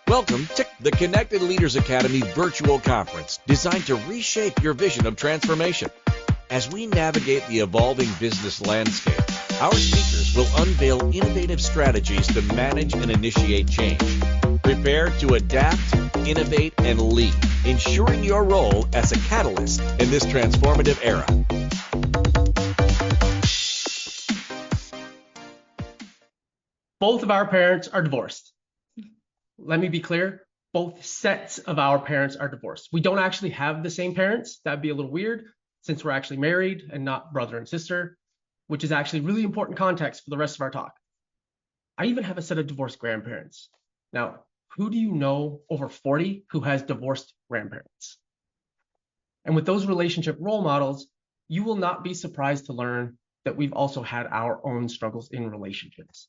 Welcome to the Connected Leaders Academy virtual conference designed to reshape your vision of transformation. As we navigate the evolving business landscape, our speakers will unveil innovative strategies to manage and initiate change. Prepare to adapt, innovate, and lead, ensuring your role as a catalyst in this transformative era. Both of our parents are divorced. Let me be clear, both sets of our parents are divorced. We don't actually have the same parents. That'd be a little weird since we're actually married and not brother and sister, which is actually really important context for the rest of our talk. I even have a set of divorced grandparents. Now, who do you know over 40 who has divorced grandparents? And with those relationship role models, you will not be surprised to learn that we've also had our own struggles in relationships.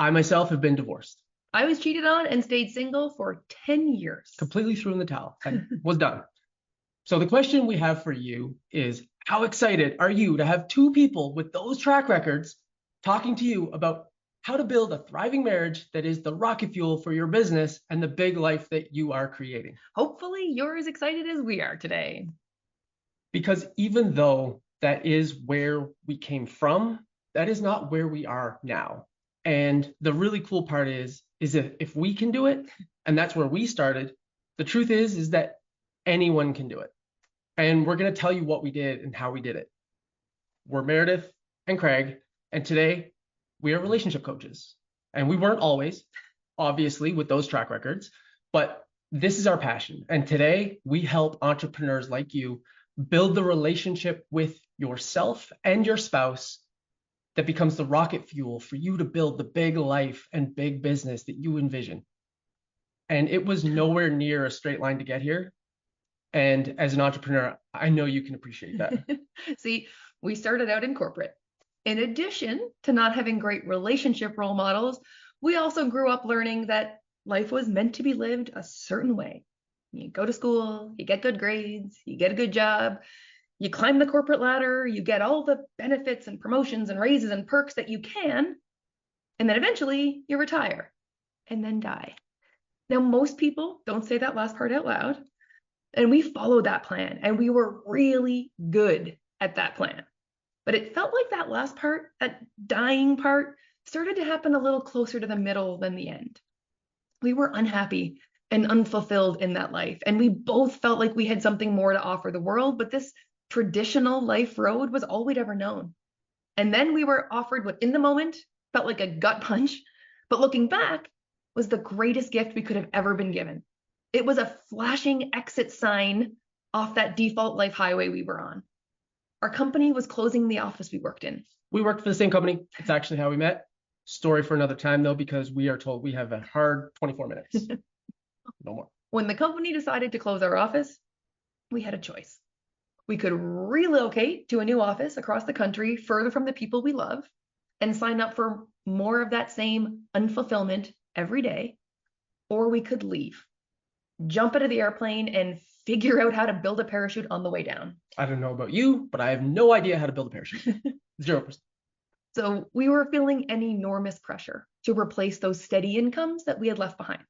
I myself have been divorced. I was cheated on and stayed single for 10 years. Completely threw in the towel. I was done. So the question we have for you is, how excited are you to have two people with those track records talking to you about how to build a thriving marriage that is the rocket fuel for your business and the big life that you are creating? Hopefully you're as excited as we are today. Because even though that is where we came from, that is not where we are now. And the really cool part is if we can do it, and that's where we started, the truth is that anyone can do it. And we're going to tell you what we did and how we did it. We're Meredith and Craig, and today we are relationship coaches. And we weren't always, obviously, with those track records, but this is our passion. And today we help entrepreneurs like you build the relationship with yourself and your spouse that becomes the rocket fuel for you to build the big life and big business that you envision. And it was nowhere near a straight line to get here. And as an entrepreneur, I know you can appreciate that. See, we started out in corporate. In addition to not having great relationship role models, we also grew up learning that life was meant to be lived a certain way. You go to school, you get good grades, you get a good job, you climb the corporate ladder, you get all the benefits and promotions and raises and perks that you can, and then eventually you retire and then die. Now, most people don't say that last part out loud, and we followed that plan, and we were really good at that plan. But it felt like that last part, that dying part, started to happen a little closer to the middle than the end. We were unhappy and unfulfilled in that life, and we both felt like we had something more to offer the world, but this traditional life road was all we'd ever known. And then we were offered what in the moment felt like a gut punch, but looking back was the greatest gift we could have ever been given. It was a flashing exit sign off that default life highway we were on. Our company was closing the office we worked in. We worked for the same company. It's actually how we met. Story for another time, though, because we are told we have a hard 24 minutes. No more. When the company decided to close our office, we had a choice. We could relocate to a new office across the country, further from the people we love, and sign up for more of that same unfulfillment every day, or we could leave, jump out of the airplane, and figure out how to build a parachute on the way down. I don't know about you, but I have no idea how to build a parachute. 0%. So we were feeling an enormous pressure to replace those steady incomes that we had left behind.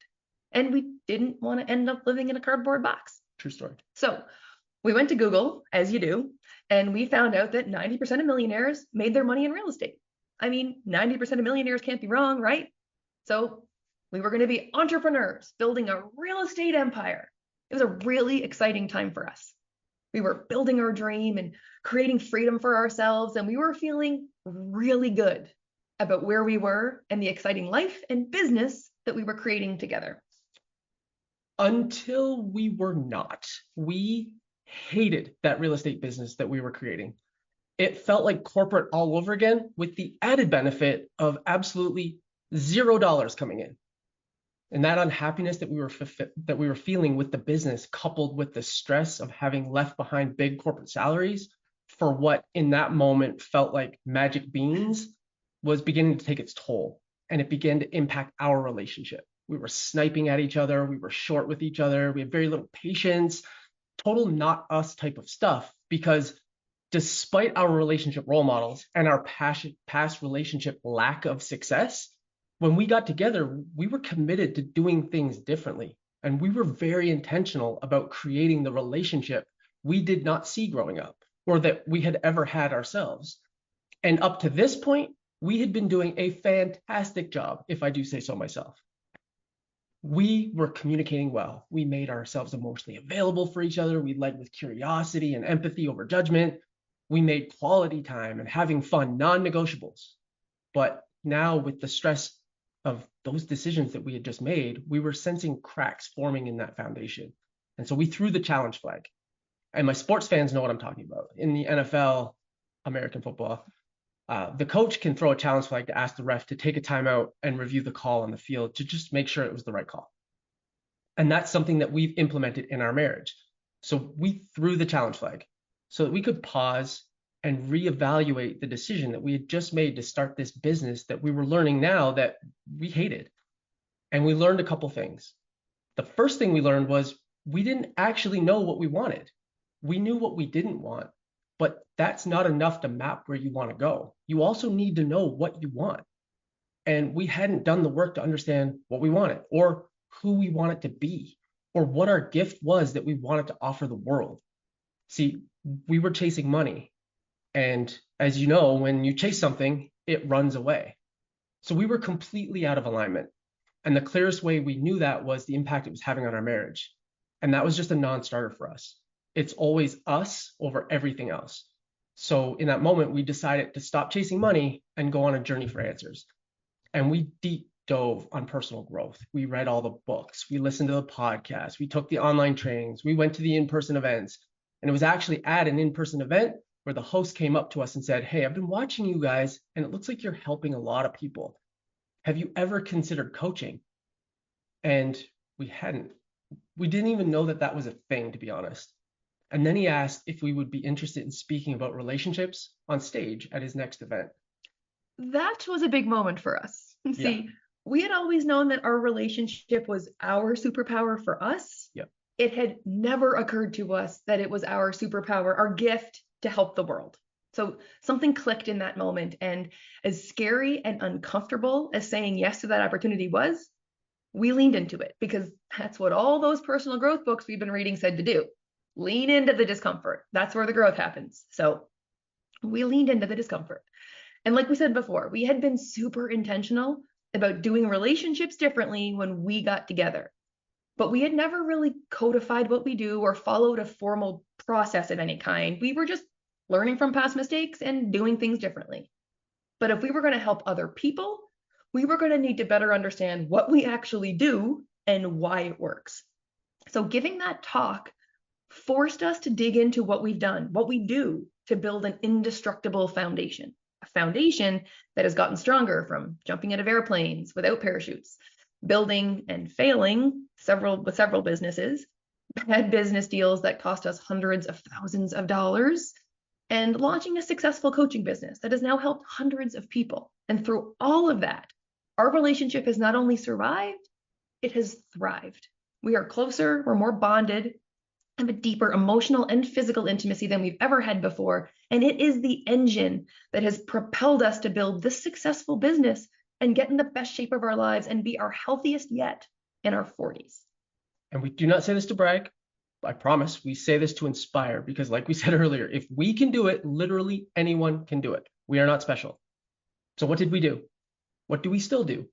And we didn't want to end up living in a cardboard box. True story. So we went to Google, as you do, and we found out that 90% of millionaires made their money in real estate. I mean, 90% of millionaires can't be wrong, right? So we were going to be entrepreneurs building a real estate empire. It was a really exciting time for us. We were building our dream and creating freedom for ourselves, and we were feeling really good about where we were and the exciting life and business that we were creating together. Until we were not. We hated that real estate business that we were creating. It felt like corporate all over again, with the added benefit of absolutely $0 coming in. And that unhappiness that we were feeling with the business, coupled with the stress of having left behind big corporate salaries for what in that moment felt like magic beans, was beginning to take its toll. And it began to impact our relationship. We were sniping at each other. We were short with each other. We had very little patience, total not us type of stuff, because despite our relationship role models and our past relationship lack of success, when we got together, we were committed to doing things differently. And we were very intentional about creating the relationship we did not see growing up or that we had ever had ourselves. And up to this point, we had been doing a fantastic job, if I do say so myself. We were communicating well. We made ourselves emotionally available for each other. We led with curiosity and empathy over judgment. We made quality time and having fun non-negotiables. But now with the stress of those decisions that we had just made, we were sensing cracks forming in that foundation. And so we threw the challenge flag. And my sports fans know what I'm talking about. In the NFL, American football, the coach can throw a challenge flag to ask the ref to take a timeout and review the call on the field to just make sure it was the right call. And that's something that we've implemented in our marriage. So we threw the challenge flag so that we could pause and reevaluate the decision that we had just made to start this business that we were learning now that we hated. And we learned a couple things. The first thing we learned was we didn't actually know what we wanted. We knew what we didn't want, but that's not enough to map where you want to go. You also need to know what you want. And we hadn't done the work to understand what we wanted or who we wanted to be or what our gift was that we wanted to offer the world. See, we were chasing money. And as you know, when you chase something, it runs away. So we were completely out of alignment. And the clearest way we knew that was the impact it was having on our marriage. And that was just a non-starter for us. It's always us over everything else. So in that moment, we decided to stop chasing money and go on a journey for answers. And we deep dove on personal growth. We read all the books. We listened to the podcasts. We took the online trainings. We went to the in-person events. And it was actually at an in-person event where the host came up to us and said, "Hey, I've been watching you guys, and it looks like you're helping a lot of people. Have you ever considered coaching?" And we hadn't. We didn't even know that that was a thing, to be honest. And then he asked if we would be interested in speaking about relationships on stage at his next event. That was a big moment for us. See, we had always known that our relationship was our superpower for us. Yep. It had never occurred to us that it was our superpower, our gift to help the world. So something clicked in that moment. And as scary and uncomfortable as saying yes to that opportunity was, we leaned into it because that's what all those personal growth books we've been reading said to do. Lean into the discomfort. That's where the growth happens. So we leaned into the discomfort. And like we said before, we had been super intentional about doing relationships differently when we got together. But we had never really codified what we do or followed a formal process of any kind. We were just learning from past mistakes and doing things differently. But if we were going to help other people, we were going to need to better understand what we actually do and why it works. So giving that talk forced us to dig into what we've done, what we do to build an indestructible foundation, a foundation that has gotten stronger from jumping out of airplanes without parachutes, building and failing with several businesses, bad business deals that cost us hundreds of thousands of dollars, and launching a successful coaching business that has now helped hundreds of people. And through all of that, our relationship has not only survived, it has thrived. We are closer, we're more bonded, have a deeper emotional and physical intimacy than we've ever had before. And it is the engine that has propelled us to build this successful business and get in the best shape of our lives and be our healthiest yet in our 40s. And we do not say this to brag. I promise we say this to inspire because like we said earlier, if we can do it, literally anyone can do it. We are not special. So what did we do? What do we still do?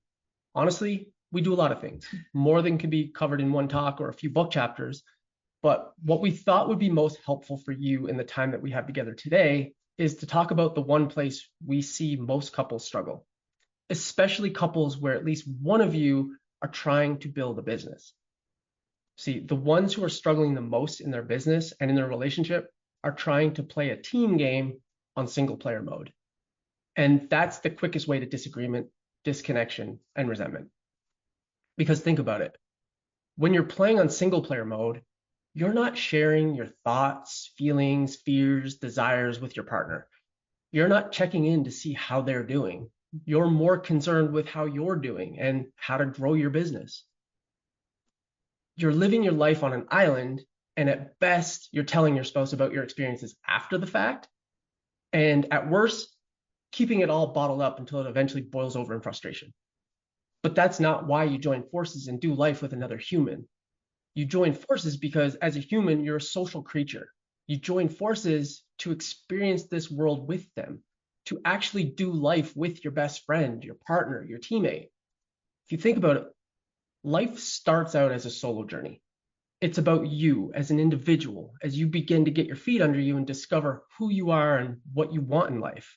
Honestly, we do a lot of things, more than can be covered in one talk or a few book chapters. But what we thought would be most helpful for you in the time that we have together today is to talk about the one place we see most couples struggle, especially couples where at least one of you are trying to build a business. See, the ones who are struggling the most in their business and in their relationship are trying to play a team game on single player mode. And that's the quickest way to disagreement, disconnection, and resentment. Because think about it. When you're playing on single player mode, you're not sharing your thoughts, feelings, fears, desires with your partner. You're not checking in to see how they're doing. You're more concerned with how you're doing and how to grow your business. You're living your life on an island, and at best, you're telling your spouse about your experiences after the fact, and at worst, keeping it all bottled up until it eventually boils over in frustration. But that's not why you join forces and do life with another human. You join forces because as a human, you're a social creature. You join forces to experience this world with them, to actually do life with your best friend, your partner, your teammate. If you think about it, life starts out as a solo journey. It's about you as an individual, as you begin to get your feet under you and discover who you are and what you want in life.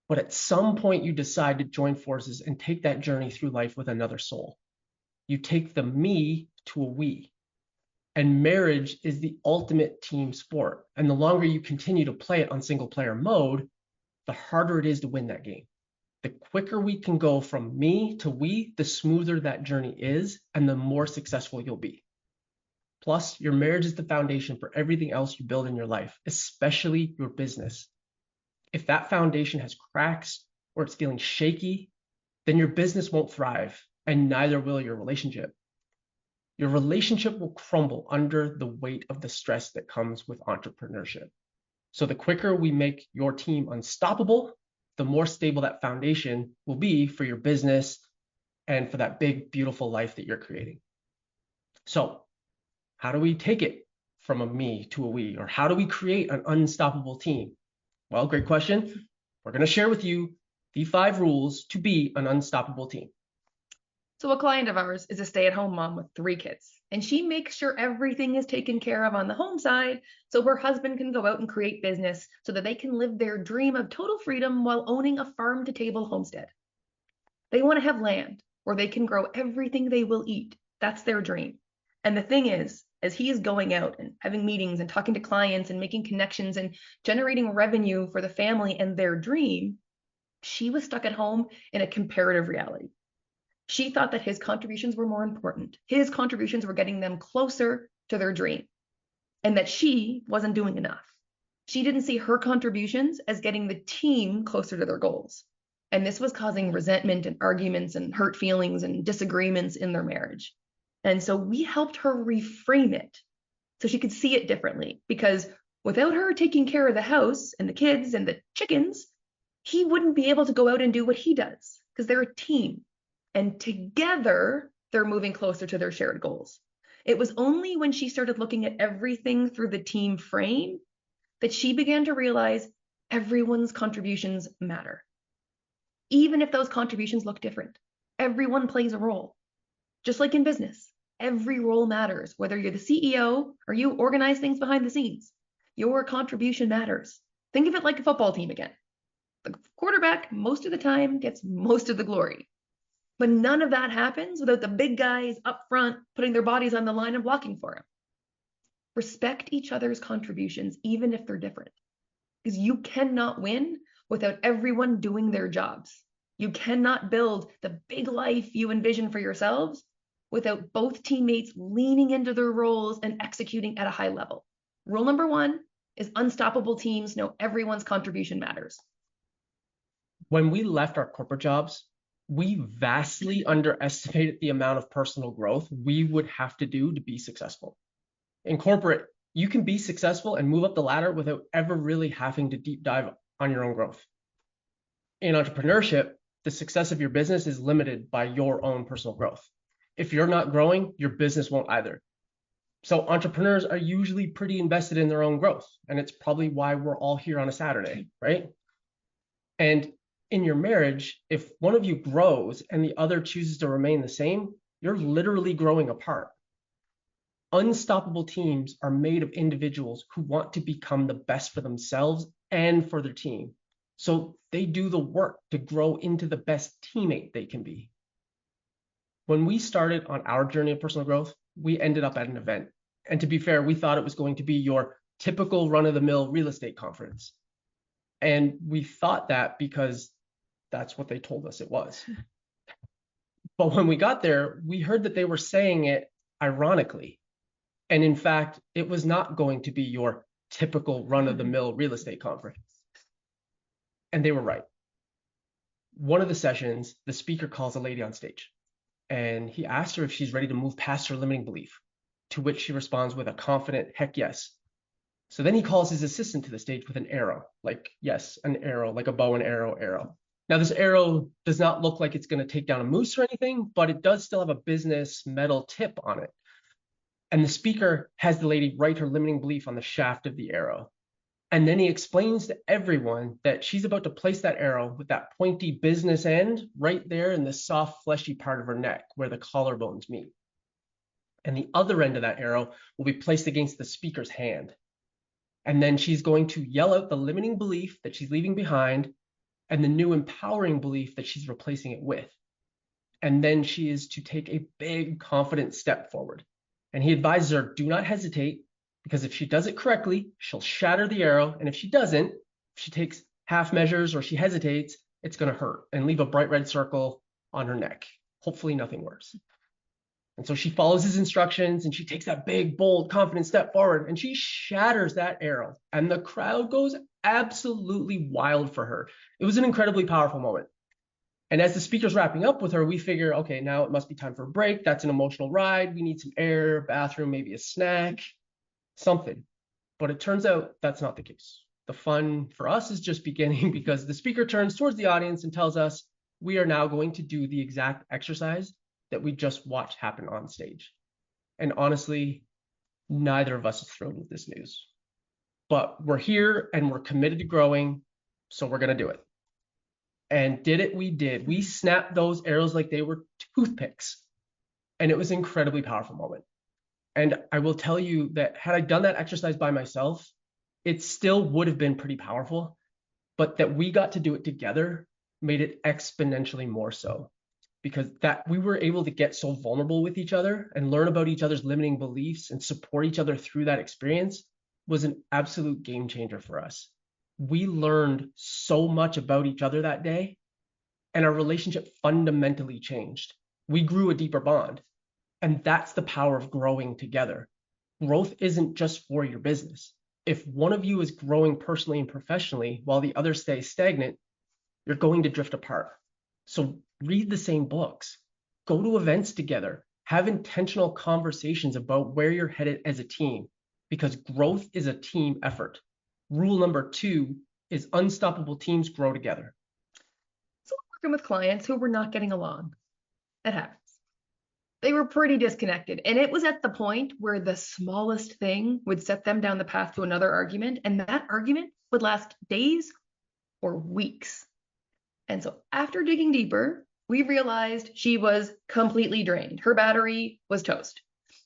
But at some point, you decide to join forces and take that journey through life with another soul. You take the me to a we. And marriage is the ultimate team sport. And the longer you continue to play it on single player mode, the harder it is to win that game. The quicker we can go from me to we, the smoother that journey is, and the more successful you'll be. Plus, your marriage is the foundation for everything else you build in your life, especially your business. If that foundation has cracks or it's feeling shaky, then your business won't thrive, and neither will your relationship. Your relationship will crumble under the weight of the stress that comes with entrepreneurship. So the quicker we make your team unstoppable, the more stable that foundation will be for your business and for that big, beautiful life that you're creating. So how do we take it from a me to a we? Or how do we create an unstoppable team? Well, great question. We're going to share with you the 5 rules to be an unstoppable team. So a client of ours is a stay-at-home mom with 3 kids, and she makes sure everything is taken care of on the home side so her husband can go out and create business so that they can live their dream of total freedom while owning a farm-to-table homestead. They want to have land where they can grow everything they will eat. That's their dream. And the thing is, as he is going out and having meetings and talking to clients and making connections and generating revenue for the family and their dream, she was stuck at home in a comparative reality. She thought that his contributions were more important. His contributions were getting them closer to their dream, and that she wasn't doing enough. She didn't see her contributions as getting the team closer to their goals. And this was causing resentment and arguments and hurt feelings and disagreements in their marriage. And so we helped her reframe it so she could see it differently, because without her taking care of the house and the kids and the chickens, he wouldn't be able to go out and do what he does, because they're a team. And together, they're moving closer to their shared goals. It was only when she started looking at everything through the team frame that she began to realize everyone's contributions matter. Even if those contributions look different, everyone plays a role. Just like in business, every role matters, whether you're the CEO or you organize things behind the scenes. Your contribution matters. Think of it like a football team again. The quarterback, most of the time, gets most of the glory. But none of that happens without the big guys up front putting their bodies on the line and blocking for him. Respect each other's contributions, even if they're different, because you cannot win without everyone doing their jobs. You cannot build the big life you envision for yourselves without both teammates leaning into their roles and executing at a high level. Rule number 1 is unstoppable teams know everyone's contribution matters. When we left our corporate jobs, we vastly underestimated the amount of personal growth we would have to do to be successful. In corporate, you can be successful and move up the ladder without ever really having to deep dive on your own growth. In entrepreneurship, the success of your business is limited by your own personal growth. If you're not growing, your business won't either. So entrepreneurs are usually pretty invested in their own growth, and it's probably why we're all here on a Saturday, right? And in your marriage, if one of you grows and the other chooses to remain the same, you're literally growing apart. Unstoppable teams are made of individuals who want to become the best for themselves and for their team. So they do the work to grow into the best teammate they can be. When we started on our journey of personal growth, we ended up at an event. And to be fair, we thought it was going to be your typical run-of-the-mill real estate conference. And we thought that because that's what they told us it was. But when we got there, we heard that they were saying it ironically. And in fact, it was not going to be your typical run-of-the-mill real estate conference. And they were right. One of the sessions, the speaker calls a lady on stage, and he asked her if she's ready to move past her limiting belief, to which she responds with a confident, heck yes. So then he calls his assistant to the stage with an arrow, like, yes, an arrow, like a bow and arrow. Now, this arrow does not look like it's going to take down a moose or anything, but it does still have a business metal tip on it. And the speaker has the lady write her limiting belief on the shaft of the arrow. And then he explains to everyone that she's about to place that arrow with that pointy business end right there in the soft, fleshy part of her neck where the collarbones meet. And the other end of that arrow will be placed against the speaker's hand. And then she's going to yell out the limiting belief that she's leaving behind and the new empowering belief that she's replacing it with. And then she is to take a big, confident step forward. And he advises her, do not hesitate, because if she does it correctly, she'll shatter the arrow. And if she doesn't, if she takes half measures or she hesitates, it's going to hurt and leave a bright red circle on her neck. Hopefully nothing worse. And so she follows his instructions and she takes that big, bold, confident step forward and she shatters that arrow. And the crowd goes absolutely wild for her. It was an incredibly powerful moment. And as the speaker's wrapping up with her, we figure, okay, now it must be time for a break. That's an emotional ride. We need some air, bathroom, maybe a snack, something. But it turns out that's not the case. The fun for us is just beginning because the speaker turns towards the audience and tells us we are now going to do the exact exercise that we just watched happen on stage. And honestly, neither of us is thrilled with this news. But we're here and we're committed to growing, so we're going to do it. And did it? We did. We snapped those arrows like they were toothpicks. And it was an incredibly powerful moment. And I will tell you that had I done that exercise by myself, it still would have been pretty powerful. But that we got to do it together made it exponentially more so. Because that we were able to get so vulnerable with each other and learn about each other's limiting beliefs and support each other through that experience was an absolute game changer for us. We learned so much about each other that day, and our relationship fundamentally changed. We grew a deeper bond, and that's the power of growing together. Growth isn't just for your business. If one of you is growing personally and professionally while the other stays stagnant, you're going to drift apart. So read the same books, go to events together, have intentional conversations about where you're headed as a team, because growth is a team effort. Rule number 2 is unstoppable teams grow together. So working with clients who were not getting along. It happens. They were pretty disconnected. And it was at the point where the smallest thing would set them down the path to another argument. And that argument would last days or weeks. And so after digging deeper, we realized she was completely drained. Her battery was toast.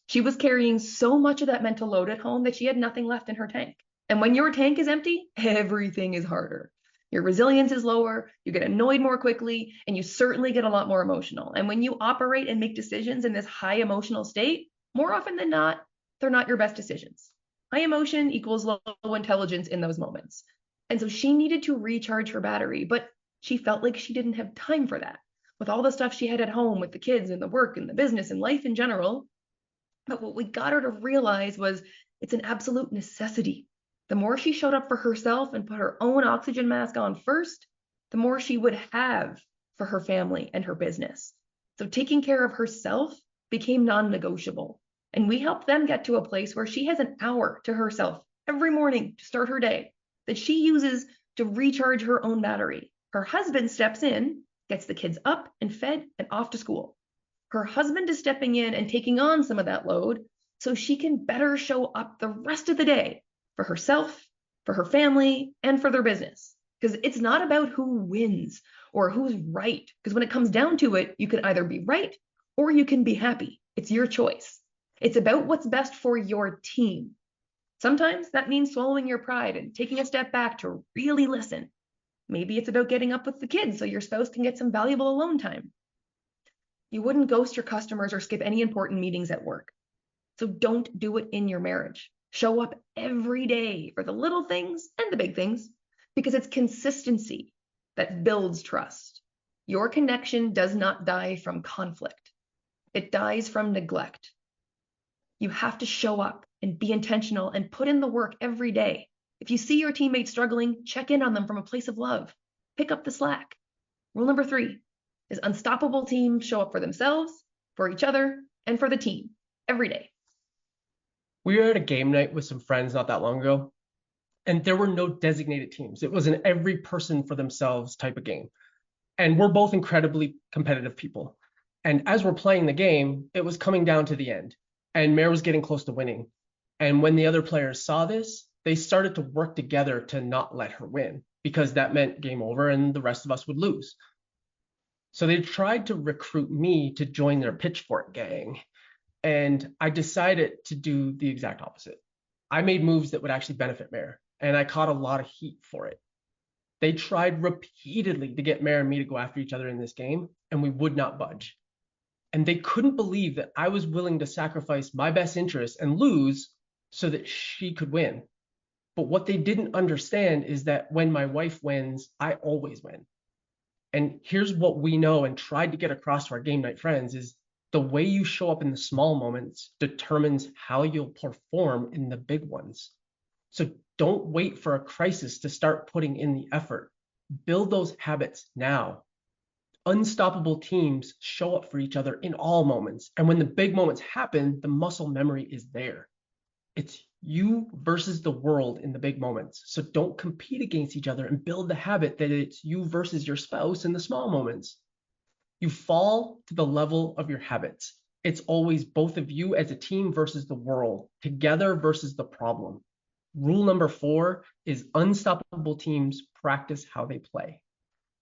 She was carrying so much of that mental load at home that she had nothing left in her tank. And when your tank is empty, everything is harder. Your resilience is lower, you get annoyed more quickly, and you certainly get a lot more emotional. And when you operate and make decisions in this high emotional state, more often than not, they're not your best decisions. High emotion equals low intelligence in those moments. And so she needed to recharge her battery, but she felt like she didn't have time for that with all the stuff she had at home with the kids and the work and the business and life in general. But what we got her to realize was it's an absolute necessity. The more she showed up for herself and put her own oxygen mask on first, the more she would have for her family and her business. So taking care of herself became non-negotiable. And we helped them get to a place where she has an hour to herself every morning to start her day that she uses to recharge her own battery. Her husband steps in, gets the kids up and fed and off to school. Her husband is stepping in and taking on some of that load so she can better show up the rest of the day for herself, for her family, and for their business. Because it's not about who wins or who's right. Because when it comes down to it, you can either be right or you can be happy. It's your choice. It's about what's best for your team. Sometimes that means swallowing your pride and taking a step back to really listen. Maybe it's about getting up with the kids so your spouse can get some valuable alone time. You wouldn't ghost your customers or skip any important meetings at work. So don't do it in your marriage. Show up every day for the little things and the big things, because it's consistency that builds trust. Your connection does not die from conflict. It dies from neglect. You have to show up and be intentional and put in the work every day. If you see your teammates struggling, check in on them from a place of love. Pick up the slack. Rule number 3 is unstoppable teams show up for themselves, for each other, and for the team every day. We were at a game night with some friends not that long ago, and there were no designated teams. It was an every person for themselves type of game. And we're both incredibly competitive people. And as we're playing the game, it was coming down to the end, and Mare was getting close to winning. And when the other players saw this, they started to work together to not let her win, because that meant game over and the rest of us would lose. So they tried to recruit me to join their pitchfork gang. And I decided to do the exact opposite. I made moves that would actually benefit Mare, and I caught a lot of heat for it. They tried repeatedly to get Mare and me to go after each other in this game, and we would not budge. And they couldn't believe that I was willing to sacrifice my best interests and lose so that she could win. But what they didn't understand is that when my wife wins, I always win. And here's what we know and tried to get across to our game night friends is the way you show up in the small moments determines how you'll perform in the big ones. So don't wait for a crisis to start putting in the effort. Build those habits now. Unstoppable teams show up for each other in all moments. And when the big moments happen, the muscle memory is there. It's you versus the world in the big moments. So don't compete against each other and build the habit that it's you versus your spouse in the small moments. You fall to the level of your habits. It's always both of you as a team versus the world, together versus the problem. Rule number 4 is unstoppable teams practice how they play.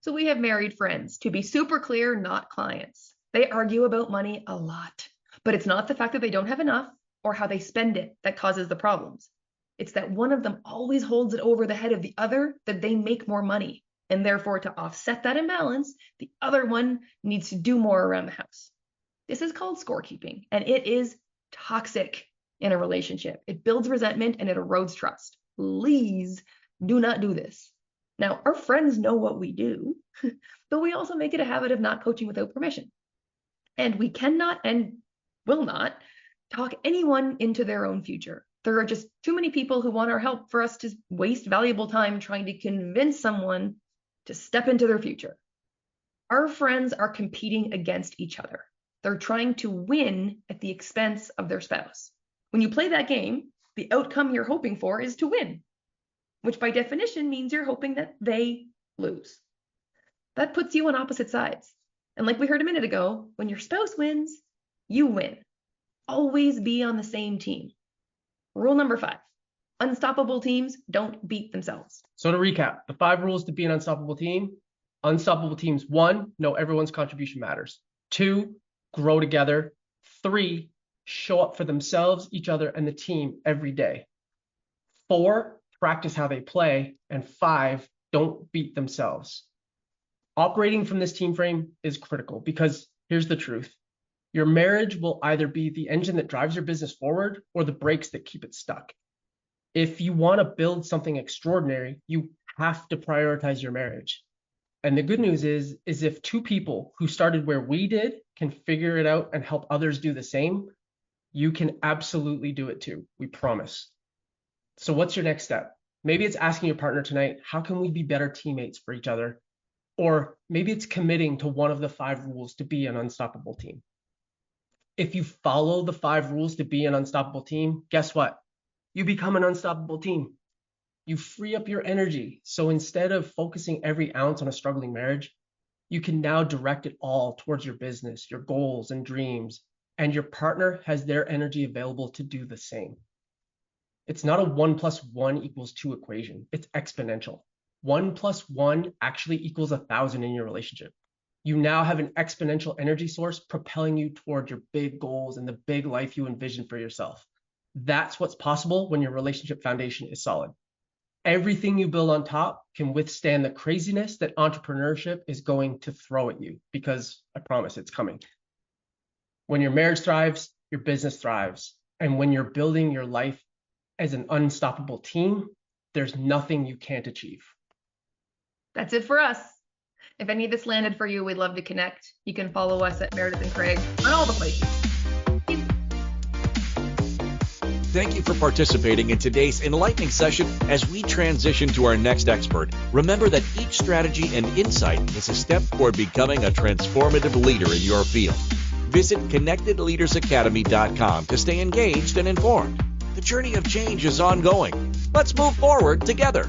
So we have married friends. To be super clear, not clients. They argue about money a lot, but it's not the fact that they don't have enough or how they spend it that causes the problems. It's that one of them always holds it over the head of the other that they make more money. And therefore, to offset that imbalance, the other one needs to do more around the house. This is called scorekeeping, and it is toxic in a relationship. It builds resentment and it erodes trust. Please do not do this. Now, our friends know what we do, but we also make it a habit of not coaching without permission. And we cannot and will not talk anyone into their own future. There are just too many people who want our help for us to waste valuable time trying to convince someone to step into their future. Our friends are competing against each other. They're trying to win at the expense of their spouse. When you play that game, the outcome you're hoping for is to win, which by definition means you're hoping that they lose. That puts you on opposite sides. And like we heard a minute ago, when your spouse wins, you win. Always be on the same team. Rule number 5, unstoppable teams don't beat themselves. So to recap, the 5 rules to be an unstoppable team. Unstoppable teams: 1, know everyone's contribution matters. 2, grow together. 3, show up for themselves, each other, and the team every day. 4, practice how they play. And 5, don't beat themselves. Operating from this team frame is critical because here's the truth. Your marriage will either be the engine that drives your business forward or the brakes that keep it stuck. If you want to build something extraordinary, you have to prioritize your marriage. And the good news is if 2 people who started where we did can figure it out and help others do the same, you can absolutely do it too. We promise. So what's your next step? Maybe it's asking your partner tonight, how can we be better teammates for each other? Or maybe it's committing to one of the 5 rules to be an unstoppable team. If you follow the 5 rules to be an unstoppable team, guess what? You become an unstoppable team. You free up your energy. So instead of focusing every ounce on a struggling marriage, you can now direct it all towards your business, your goals and dreams, and your partner has their energy available to do the same. It's not a 1 + 1 = 2 equation. It's exponential. 1 + 1 actually equals 1,000 in your relationship. You now have an exponential energy source propelling you toward your big goals and the big life you envision for yourself. That's what's possible when your relationship foundation is solid. Everything you build on top can withstand the craziness that entrepreneurship is going to throw at you, because I promise it's coming. When your marriage thrives, your business thrives. And when you're building your life as an unstoppable team, there's nothing you can't achieve. That's it for us. If any of this landed for you, we'd love to connect. You can follow us at Meredith Craig on all the places. Thank you for participating in today's enlightening session. As we transition to our next expert, remember that each strategy and insight is a step toward becoming a transformative leader in your field. Visit connectedleadersacademy.com to stay engaged and informed. The journey of change is ongoing. Let's move forward together.